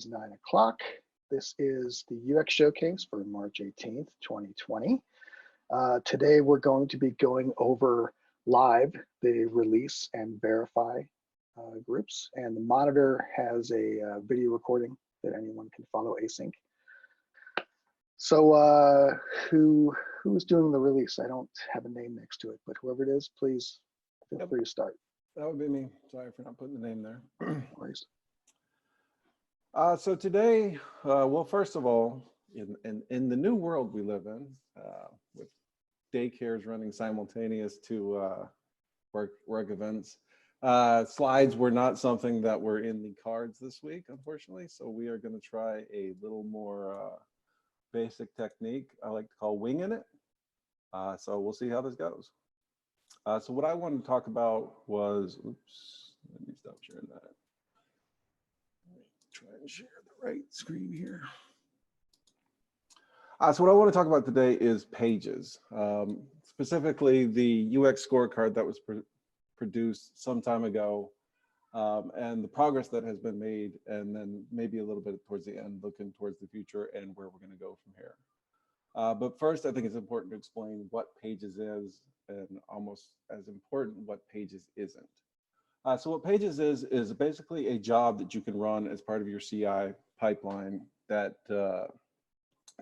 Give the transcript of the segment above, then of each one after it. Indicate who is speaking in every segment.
Speaker 1: is 9 o'clock. This is the UX Showcase for March 18th, 2020. Today we're going to be going over live the release and verify groups, and the monitor has a video recording that anyone can follow async. So who's doing the release? I don't have a name next to it, but whoever it is, please feel free to start.
Speaker 2: That would be me. Sorry for not putting the name there.
Speaker 1: No worries.
Speaker 2: So today, well, first of all, in the new world we live in, with daycares running simultaneous to work events, slides were not something that were in the cards this week, unfortunately. So we are going to try a little more basic technique I like to call winging it. So we'll see how this goes. So what I wanted to talk about was, oops, let me stop sharing that. Try and share the right screen here. So what I want to talk about today is pages, specifically the UX scorecard that was produced some time ago, and the progress that has been made, and then maybe a little bit towards the end, looking towards the future and where we're going to go from here. But first, I think it's important to explain what pages is, and almost as important, what pages isn't. So what pages is basically a job that you can run as part of your CI pipeline that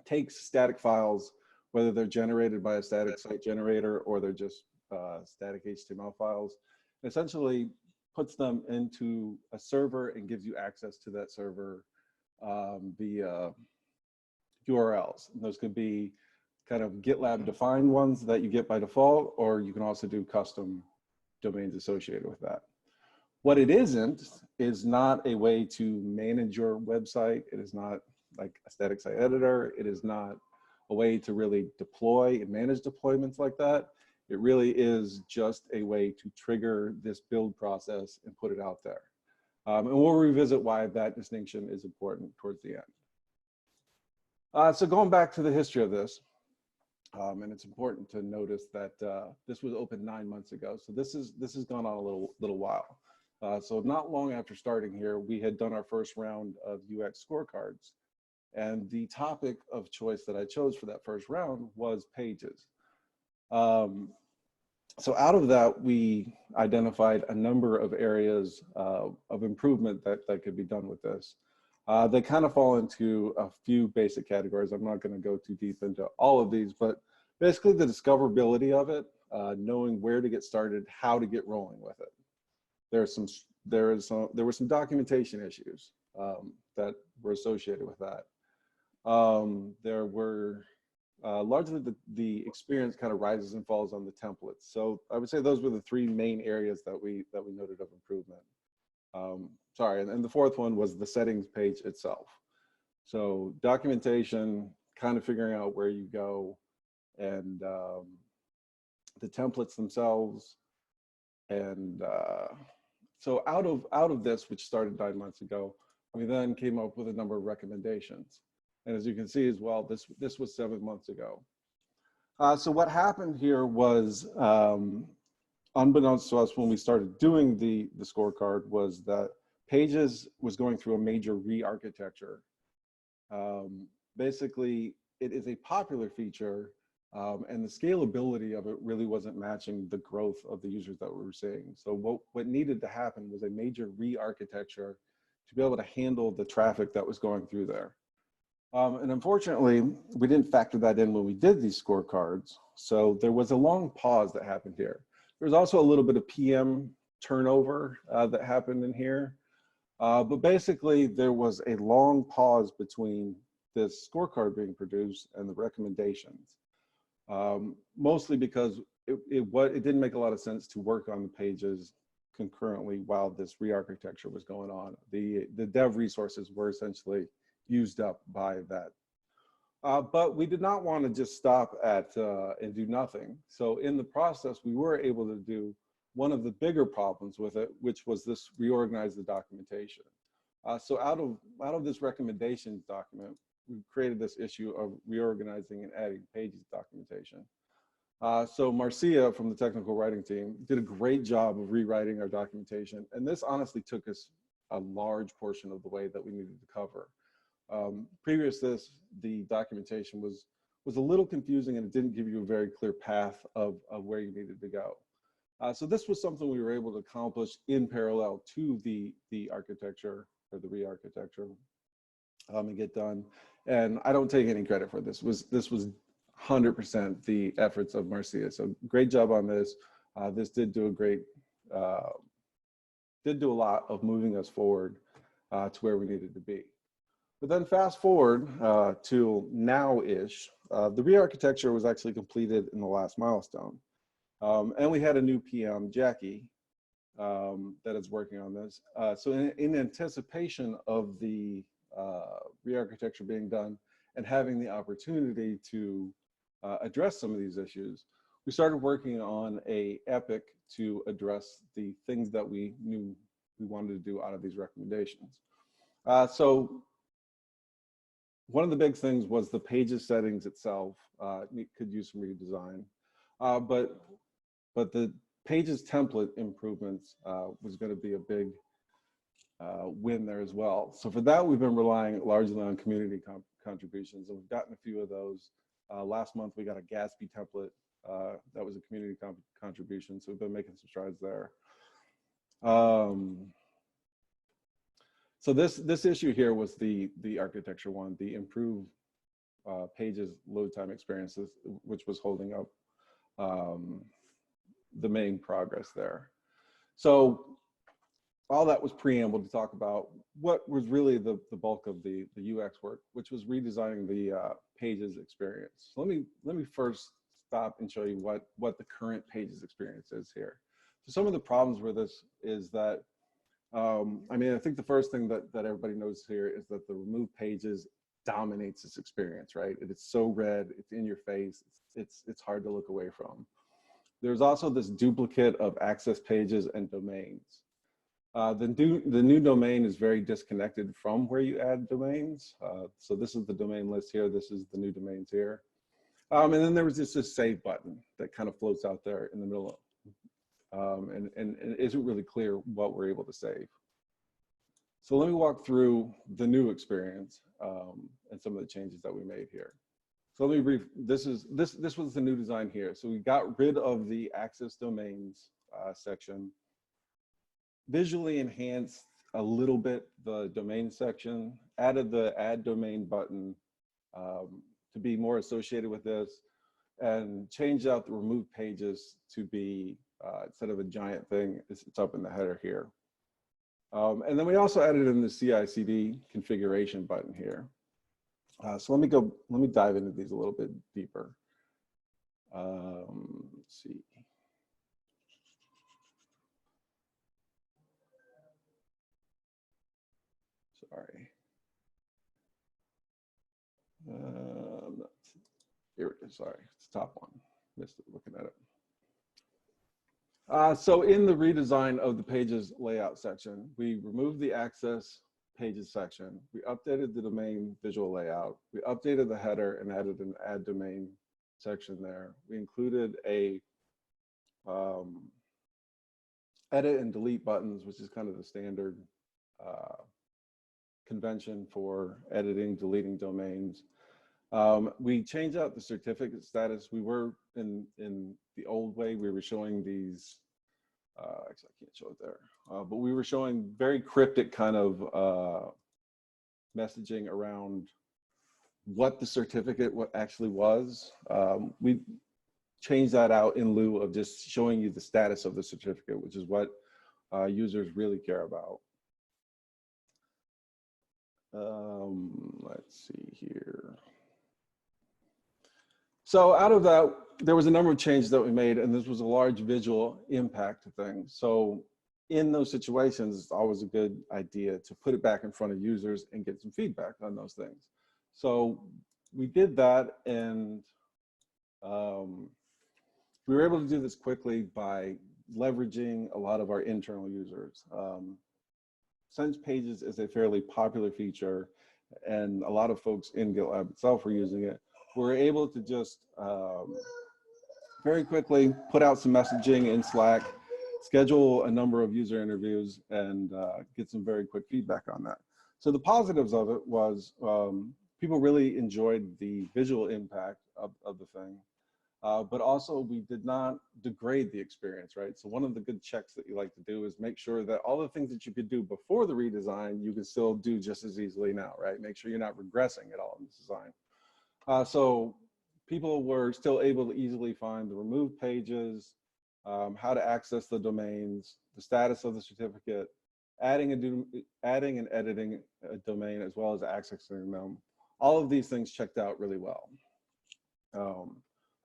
Speaker 2: takes static files, whether they're generated by a static site generator or they're just static HTML files, and essentially puts them into a server and gives you access to that server via URLs. And those could be kind of GitLab defined ones that you get by default, or you can also do custom domains associated with that. What it isn't is not a way to manage your website. It is not like a static site editor. It is not a way to really deploy and manage deployments like that. It really is just a way to trigger this build process and put it out there. And we'll revisit why that distinction is important towards the end. So going back to the history of this, and it's important to notice that this was opened 9 months ago. So this has gone on a little while. So not long after starting here, we had done our first round of UX scorecards. And the topic of choice that I chose for that first round was pages. So out of that, we identified a number of areas of improvement that could be done with this. They kind of fall into a few basic categories. I'm not going to go too deep into all of these, but basically the discoverability of it, knowing where to get started, how to get rolling with it. There were some documentation issues that were associated with that. There were largely the experience kind of rises and falls on the templates. So I would say those were the three main areas that we noted of improvement. Sorry, and the fourth one was the settings page itself. So documentation, kind of figuring out where you go, and the templates themselves. And so out of this, which started 9 months ago, we then came up with a number of recommendations. And as you can see as well, this was 7 months ago. So what happened here was, unbeknownst to us when we started doing the scorecard, was that Pages was going through a major re-architecture. Basically, it is a popular feature, and the scalability of it really wasn't matching the growth of the users that we were seeing. So what needed to happen was a major re-architecture to be able to handle the traffic that was going through there. And unfortunately, we didn't factor that in when we did these scorecards. So there was a long pause that happened here. There was also a little bit of PM turnover that happened in here. But basically, there was a long pause between this scorecard being produced and the recommendations, mostly because it didn't make a lot of sense to work on the pages concurrently while this re-architecture was going on. The dev resources were essentially used up by that. But we did not want to just stop at and do nothing. So in the process, we were able to do one of the bigger problems with it, which was this reorganize the documentation. So out of this recommendations document, we created this issue of reorganizing and adding pages documentation. So Marcia from the technical writing team did a great job of rewriting our documentation. And this honestly took us a large portion of the way that we needed to cover. Previous to this, the documentation was a little confusing, and it didn't give you a very clear path of where you needed to go. So this was something we were able to accomplish in parallel to the architecture, or the re-architecture, and get done. And I don't take any credit for this. This was 100% the efforts of Marcia. So great job on this. This did do a lot of moving us forward to where we needed to be. But then fast forward to now-ish, the re-architecture was actually completed in the last milestone. And we had a new PM, Jackie, that is working on this. So in anticipation of the re-architecture being done and having the opportunity to address some of these issues, we started working on a epic to address the things that we knew we wanted to do out of these recommendations. So one of the big things was the pages settings itself could use some redesign, but the pages template improvements was going to be a big win there as well. So for that, we've been relying largely on community contributions, and we've gotten a few of those. Last month, we got a Gatsby template that was a community contribution, so we've been making some strides there. So this issue here was the architecture one, the improved pages load time experiences, which was holding up the main progress there. So all that was preamble to talk about what was really the bulk of the UX work, which was redesigning the pages experience. So let me first stop and show you what the current pages experience is here. So some of the problems with this is that I mean, I think the first thing that everybody knows here is that the remove pages dominates this experience, right? It's so red, it's in your face, it's hard to look away from. There's also this duplicate of access pages and domains. The new domain is very disconnected from where you add domains. So this is the domain list here, this is the new domains here. And then there was this save button that kind of floats out there in the middle of and it isn't really clear what we're able to save. So let me walk through the new experience and some of the changes that we made here. So let me brief, this was the new design here. So we got rid of the access domains section, visually enhanced a little bit the domain section, added the add domain button to be more associated with this, and changed out the remove pages to be instead of a giant thing, it's up in the header here. And then we also added in the ICD configuration button here. So let me dive into these a little bit deeper. Let's see. Sorry. Here it is, sorry, it's the top one. Missed it looking at it. So in the redesign of the pages layout section, we removed the access pages section. We updated the domain visual layout. We updated the header and added an add domain section there. We included a edit and delete buttons, which is kind of the standard convention for editing, deleting domains. We changed out the certificate status. We were in the old way, we were showing these, actually I can't show it there, but we were showing very cryptic kind of messaging around what the certificate actually was. We changed that out in lieu of just showing you the status of the certificate, which is what users really care about. Let's see here. So out of that, there was a number of changes that we made, and this was a large visual impact thing. So in those situations, it's always a good idea to put it back in front of users and get some feedback on those things. So we did that, and we were able to do this quickly by leveraging a lot of our internal users. Send pages is a fairly popular feature, and a lot of folks in GitLab itself were using it. We're able to just very quickly put out some messaging in Slack, schedule a number of user interviews, and get some very quick feedback on that. So the positives of it was people really enjoyed the visual impact of the thing, but also we did not degrade the experience, right? So one of the good checks that you like to do is make sure that all the things that you could do before the redesign, you can still do just as easily now, right? Make sure you're not regressing at all in the design. So people were still able to easily find the removed pages, how to access the domains, the status of the certificate, adding and editing a domain, as well as accessing them. All of these things checked out really well.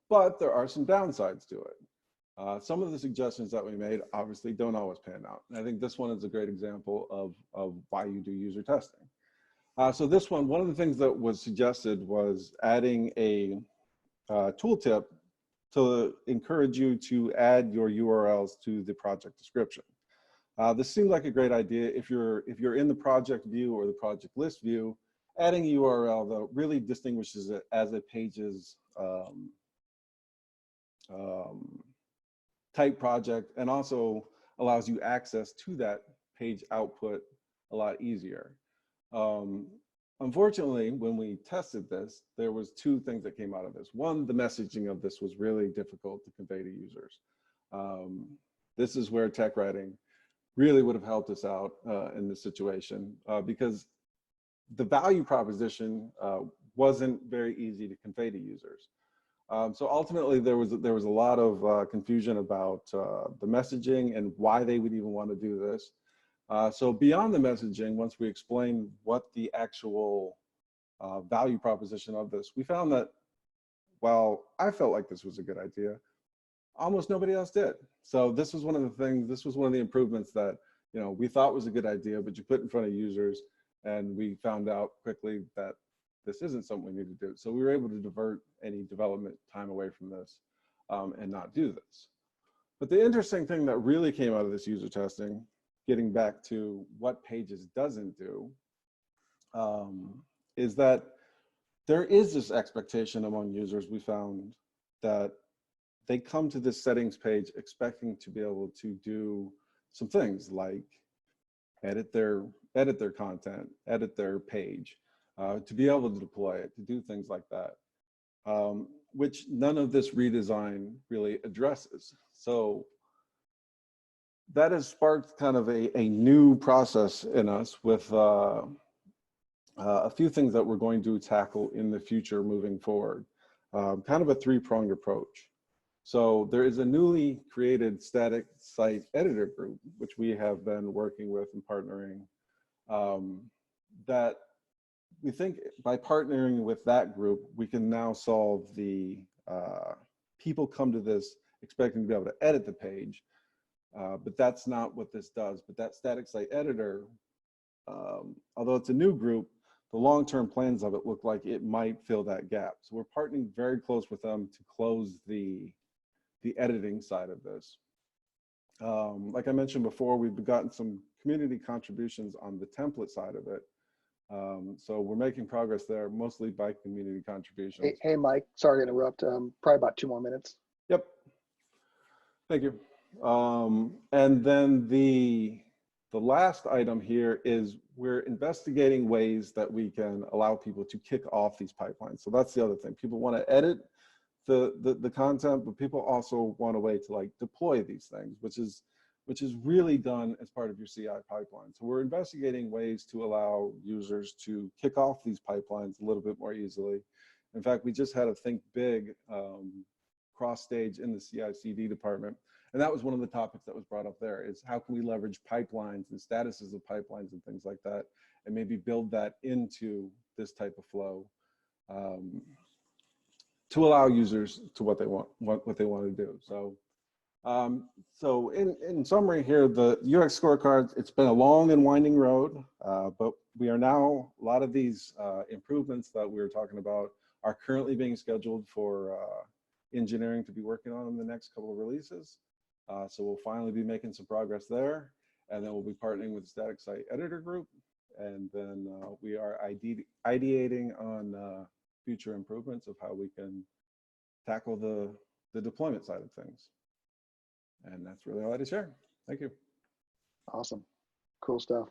Speaker 2: But there are some downsides to it. Some of the suggestions that we made obviously don't always pan out. And I think this one is a great example of why you do user testing. So this one of the things that was suggested was adding a tooltip to encourage you to add your URLs to the project description. This seemed like a great idea if you're in the project view or the project list view. Adding a URL though really distinguishes it as a page's type project, and also allows you access to that page output a lot easier. Unfortunately, when we tested this, there was two things that came out of this. One, the messaging of this was really difficult to convey to users. This is where tech writing really would have helped us out in this situation, because the value proposition wasn't very easy to convey to users. So ultimately, there was a lot of confusion about the messaging and why they would even want to do this. So beyond the messaging, once we explained what the actual value proposition of this, we found that while I felt like this was a good idea, almost nobody else did. So this was one of the things, this was one of the improvements that, you know, we thought was a good idea, but you put in front of users, and we found out quickly that this isn't something we need to do. So we were able to divert any development time away from this and not do this. But the interesting thing that really came out of this user testing, getting back to what Pages doesn't do, is that there is this expectation among users, we found, that they come to this settings page expecting to be able to do some things like edit their content, edit their page, to be able to deploy it, to do things like that, which none of this redesign really addresses. So that has sparked kind of a new process in us with a few things that we're going to tackle in the future moving forward, kind of a three-pronged approach. So there is a newly created static site editor group, which we have been working with and partnering, that we think by partnering with that group, we can now solve the people come to this expecting to be able to edit the page, but that's not what this does. But that static site editor, although it's a new group, the long-term plans of it look like it might fill that gap. So we're partnering very close with them to close the editing side of this. Like I mentioned before, we've gotten some community contributions on the template side of it. So we're making progress there, mostly by community contributions.
Speaker 1: Hey, Mike, sorry to interrupt. Probably about 2 more minutes.
Speaker 2: Yep. Thank you. And then the last item here is we're investigating ways that we can allow people to kick off these pipelines. So that's the other thing. People want to edit the content, but people also want a way to like deploy these things, which is really done as part of your CI pipeline. So we're investigating ways to allow users to kick off these pipelines a little bit more easily. In fact, we just had a Think Big cross stage in the CI/CD department. And that was one of the topics that was brought up there, is how can we leverage pipelines and statuses of pipelines and things like that, and maybe build that into this type of flow to allow users to what they want to do. So, so in summary here, the UX scorecards, it's been a long and winding road, but we are now, a lot of these improvements that we were talking about are currently being scheduled for engineering to be working on in the next couple of releases. So we'll finally be making some progress there, and then we'll be partnering with the static site editor group, and then we are ideating on future improvements of how we can tackle the deployment side of things. And that's really all I had to share. Thank you.
Speaker 1: Awesome. Cool stuff.